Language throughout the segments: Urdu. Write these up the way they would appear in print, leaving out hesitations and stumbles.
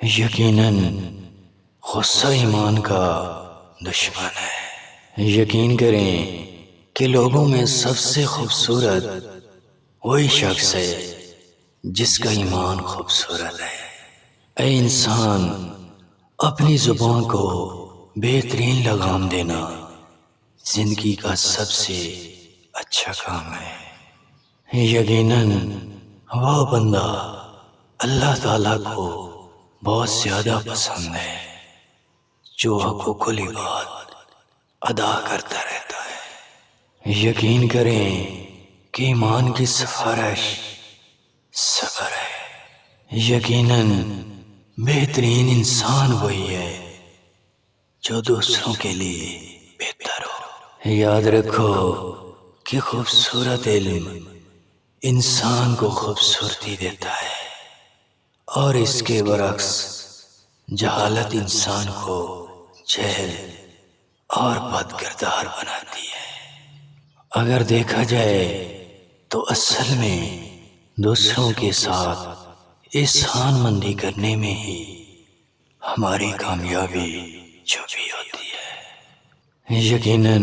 یقیناً غصہ ایمان کا دشمن ہے۔ یقین کریں کہ لوگوں میں سب سے خوبصورت وہی شخص ہے جس کا ایمان خوبصورت ہے۔ اے انسان، اپنی زبان کو بہترین لگام دینا زندگی کا سب سے اچھا کام ہے۔ یقیناً وہ بندہ اللہ تعالیٰ کو بہت زیادہ پسند ہے جو حقوق العباد ادا کرتا رہتا ہے۔ یقین کریں کہ ایمان کی سفارش صبر ہے۔ یقیناً بہترین انسان وہی ہے جو دوسروں کے لیے بہتر ہو۔ یاد رکھو کہ خوبصورت علم انسان کو خوبصورتی دیتا ہے اور اس کے برعکس جہالت انسان کو جاہل اور بد کردار بناتی ہے۔ اگر دیکھا جائے تو اصل میں دوسروں کے ساتھ احسان مندی کرنے میں ہی ہماری کامیابی چھپی ہوتی ہے۔ یقیناً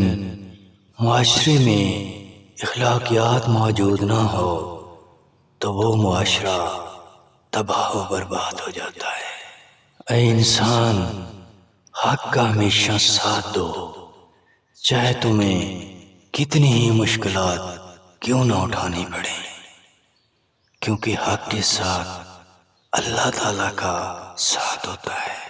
معاشرے میں اخلاقیات موجود نہ ہو تو وہ معاشرہ تباہ و برباد ہو جاتا ہے۔ اے انسان، حق کا ہمیشہ ساتھ دو، چاہے تمہیں کتنی ہی مشکلات کیوں نہ اٹھانی پڑیں، کیونکہ حق کے ساتھ اللہ تعالیٰ کا ساتھ ہوتا ہے۔